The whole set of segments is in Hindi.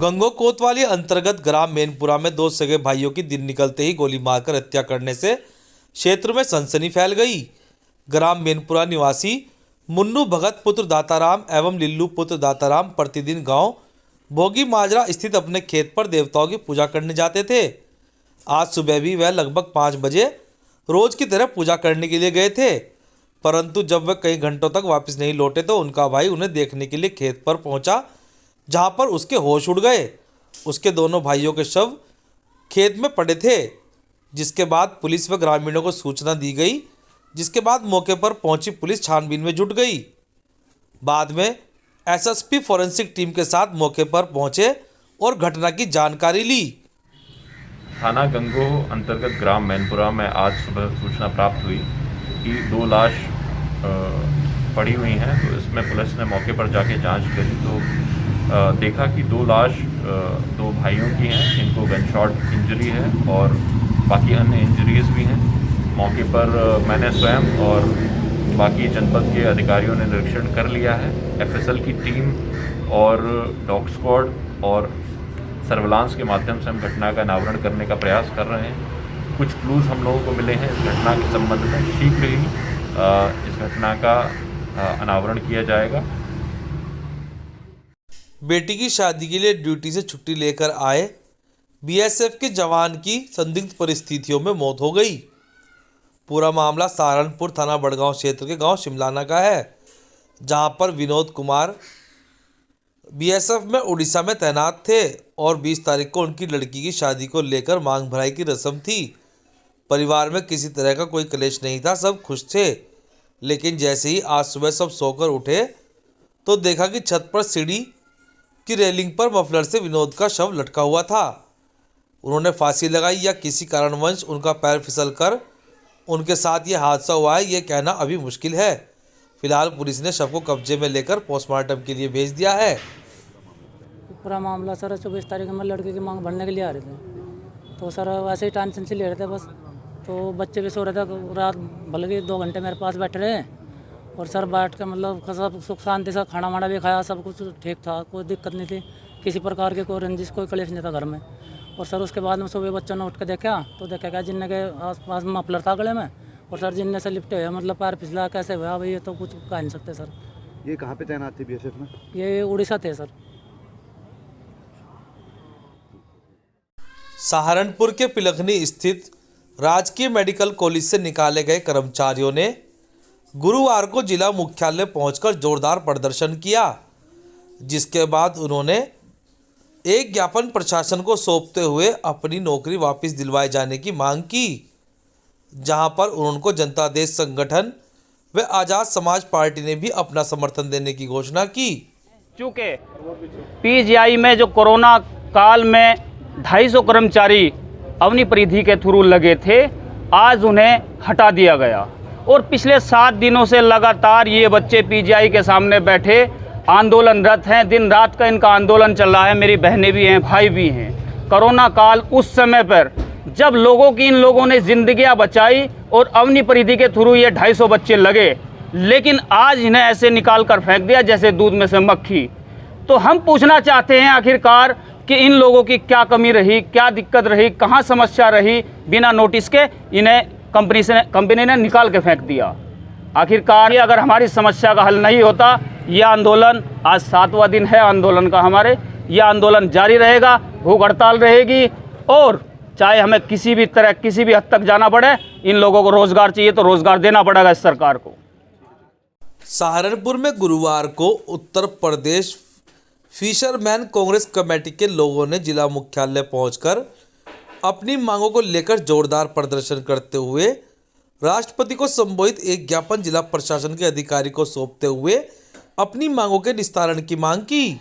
गंगो कोतवाली अंतर्गत ग्राम मैनपुरा में दो सगे भाइयों की दिन निकलते ही गोली मारकर हत्या करने से क्षेत्र में सनसनी फैल गई। ग्राम मैनपुरा निवासी मुन्नू भगत पुत्र दाताराम एवं लिल्लू पुत्र दाताराम प्रतिदिन गांव भोगी माजरा स्थित अपने खेत पर देवताओं की पूजा करने जाते थे। आज सुबह भी वह लगभग 5 बजे रोज की तरह पूजा करने के लिए गए थे, परंतु जब वह कई घंटों तक वापस नहीं लौटे तो उनका भाई उन्हें देखने के लिए खेत पर पहुंचा, जहां पर उसके होश उड़ गए। उसके दोनों भाइयों के शव खेत में पड़े थे, जिसके बाद पुलिस व ग्रामीणों को सूचना दी गई, जिसके बाद मौके पर पहुंची पुलिस छानबीन में जुट गई। बाद में एसएसपी फॉरेंसिक टीम के साथ मौके पर पहुंचे और घटना की जानकारी ली। थाना गंगो अंतर्गत ग्राम मैनपुरा में आज सुबह सूचना प्राप्त हुई कि 2 लाश पड़ी हुई हैं। तो इसमें पुलिस ने मौके पर जाके जांच करी तो देखा कि 2 लाश 2 भाइयों की हैं, जिनको गनशॉट इंजरी है और बाकी अन्य इंजरीज भी हैं। मौके पर मैंने स्वयं और बाकी जनपद के अधिकारियों ने निरीक्षण कर लिया है। एफएसएल की टीम और डॉग स्क्वाड और सर्विलांस के माध्यम से हम घटना का अनावरण करने का प्रयास कर रहे हैं। कुछ क्लूज हम लोगों को मिले हैं इस घटना के संबंध में। शीघ्र ही इस घटना का अनावरण किया जाएगा। बेटी की शादी के लिए ड्यूटी से छुट्टी लेकर आए बीएसएफ के जवान की संदिग्ध परिस्थितियों में मौत हो गई। पूरा मामला सहारनपुर थाना बड़गांव क्षेत्र के गांव शिमलाना का है, जहां पर विनोद कुमार बीएसएफ में उड़ीसा में तैनात थे और 20 तारीख को उनकी लड़की की शादी को लेकर मांग भराई की रस्म थी। परिवार में किसी तरह का कोई क्लेश नहीं था, सब खुश थे। लेकिन जैसे ही आज सुबह सब सोकर उठे तो देखा कि छत पर सीढ़ी की रेलिंग पर मफलर से विनोद का शव लटका हुआ था। उन्होंने फांसी लगाई या किसी कारणवश उनका पैर फिसलकर उनके साथ ये हादसा हुआ है, ये कहना अभी मुश्किल है। फिलहाल पुलिस ने शव को कब्जे में लेकर पोस्टमार्टम के लिए भेज दिया है। पूरा मामला सर 24 तारीख में लड़के की मांग भरने के लिए आ रहे थे, तो सर वैसे ही टेंशन से ले रहे थे बस। तो बच्चे भी सो रहे थे, रात भले के 2 घंटे मेरे पास बैठे रहे और सर बैठ के मतलब सब सुख शांति से खाना वाना भी खाया, सब कुछ ठीक था, कोई दिक्कत नहीं थी, किसी प्रकार के कोई रंजिश कोई क्लेश नहीं था घर में। और सर उसके बाद में सुबह बच्चों ने उठ के देखा तो देखा क्या जिन्ने के आसपास में मफलर था गले में, और सर जिन्ने से लिपटे हुए मतलब पैर फिसला कैसे हुआ भाई, ये तो कुछ कह नहीं सकते सर। ये कहाँ पे तैनात थे बीएसएफ में? ये उड़ीसा थे सर। सहारनपुर के पिलखनी स्थित राजकीय मेडिकल कॉलेज से निकाले गए कर्मचारियों ने गुरुवार को जिला मुख्यालय पहुंचकर जोरदार प्रदर्शन किया, जिसके बाद उन्होंने एक ज्ञापन प्रशासन को सौंपते हुए अपनी नौकरी वापस दिलवाए जाने की मांग की, जहां पर उनको जनता देश संगठन व आज़ाद समाज पार्टी ने भी अपना समर्थन देने की घोषणा की। चूँकि पीजीआई में जो कोरोना काल में 250 कर्मचारी अवनी परिधि के थ्रू लगे थे, आज उन्हें हटा दिया गया और पिछले 7 दिनों से लगातार ये बच्चे पीजीआई के सामने बैठे आंदोलनरत हैं। दिन रात का इनका आंदोलन चल रहा है। मेरी बहनें भी हैं, भाई भी हैं। कोरोना काल उस समय पर जब लोगों की इन लोगों ने जिंदगियां बचाई और अवनी परिधि के थ्रू ये 250 बच्चे लगे, लेकिन आज इन्हें ऐसे निकाल कर फेंक दिया जैसे दूध में से मक्खी। तो हम पूछना चाहते हैं आखिरकार कि इन लोगों की क्या कमी रही, क्या दिक्कत रही, कहाँ समस्या रही, बिना नोटिस के इन्हें कंपनी ने निकाल के फेंक दिया। आखिरकार ये अगर हमारी समस्या का हल नहीं होता, यह आंदोलन आज 7वां दिन है आंदोलन का हमारे, यह आंदोलन जारी रहेगा, भूख हड़ताल रहेगी और चाहे हमें किसी भी तरह किसी भी हद तक जाना पड़े, इन लोगों को रोजगार चाहिए तो रोजगार देना पड़ेगा इस सरकार को। सहारनपुर में गुरुवार को उत्तर प्रदेश फिशरमैन कांग्रेस कमेटी के लोगों ने जिला मुख्यालय पहुंचकर अपनी मांगों को लेकर जोरदार प्रदर्शन करते हुए राष्ट्रपति को संबोधित एक ज्ञापन जिला प्रशासन के अधिकारी को सौंपते हुए अपनी मांगों के निस्तारण की मांग की।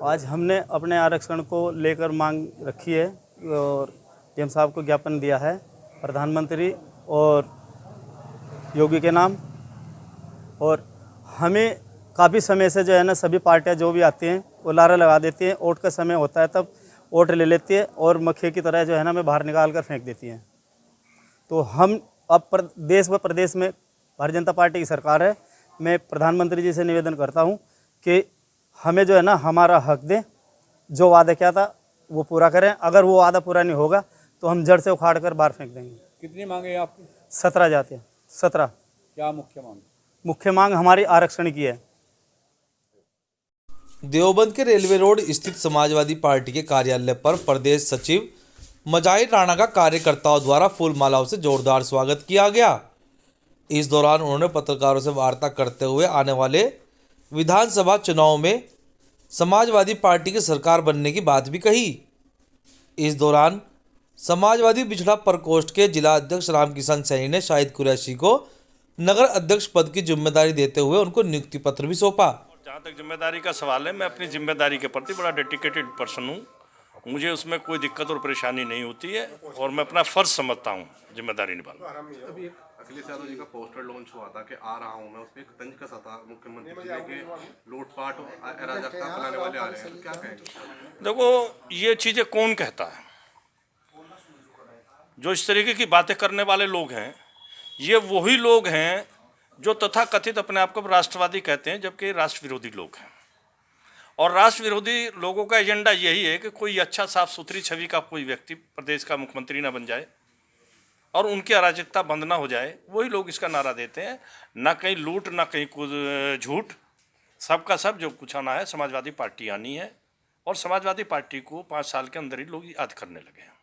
आज हमने अपने आरक्षण को लेकर मांग रखी है और डीएम साहब को ज्ञापन दिया है प्रधानमंत्री और योगी के नाम। और हमें काफ़ी समय से जो है ना सभी पार्टियां जो भी आती हैं वो लारा लगा देती हैं, वोट का समय होता है तब वोट ले लेती है और मक्खी की तरह जो है ना हमें बाहर निकाल कर फेंक देती हैं। तो हम अब देश व प्रदेश में भारतीय जनता पार्टी की सरकार है। मैं प्रधानमंत्री जी से निवेदन करता हूं कि हमें जो है ना हमारा हक दें जो वादा किया था वो पूरा करें। अगर वो वादा पूरा नहीं होगा तो हम जड़ से उखाड़ कर बाहर फेंक देंगे। कितनी मांगे हैं आपकी? 17 जातियाँ, 17। क्या मुख्य मांग? मुख्य मांग हमारी आरक्षण की है। देवबंद के रेलवे रोड स्थित समाजवादी पार्टी के कार्यालय पर प्रदेश सचिव मजाहिर राणा का कार्यकर्ताओं द्वारा फूल मालाओं से जोरदार स्वागत किया गया। इस दौरान उन्होंने पत्रकारों से वार्ता करते हुए आने वाले विधानसभा चुनाव में समाजवादी पार्टी की सरकार बनने की बात भी कही। इस दौरान समाजवादी पिछड़ा प्रकोष्ठ के जिला अध्यक्ष रामकिशन सैनी ने शाहिद कुरैशी को नगर अध्यक्ष पद की जिम्मेदारी देते हुए उनको नियुक्ति पत्र भी सौंपा। जहाँ तक जिम्मेदारी का सवाल है, मैं अपनी जिम्मेदारी के प्रति बड़ा डेडिकेटेड पर्सन हूँ। मुझे उसमें कोई दिक्कत और परेशानी नहीं होती है और मैं अपना फ़र्ज समझता हूँ जिम्मेदारी निभाना। अभी अखिलेश यादव जी का पोस्टर लॉन्च हुआ था कि आ रहा हूँ मैं, उसमें एक तंज कसा था मुख्यमंत्री जी के लूटपाट अराजकता फैलाने वाले आ रहे हैं, क्या कहेंगे? देखो, ये चीज़ें कौन कहता है? जो इस तरीके की बातें करने वाले लोग हैं, ये वही लोग हैं जो तथाकथित अपने आप को राष्ट्रवादी कहते हैं, जबकि राष्ट्र विरोधी लोग हैं। और राष्ट्र विरोधी लोगों का एजेंडा यही है कि कोई अच्छा साफ सुथरी छवि का कोई व्यक्ति प्रदेश का मुख्यमंत्री ना बन जाए और उनकी अराजकता बंद ना हो जाए। वही लोग इसका नारा देते हैं। ना कहीं लूट, ना कहीं कुछ झूठ, सबका सब जो कुछ आना है समाजवादी पार्टी आनी है। और समाजवादी पार्टी को 5 साल के अंदर ही लोग याद करने लगे हैं।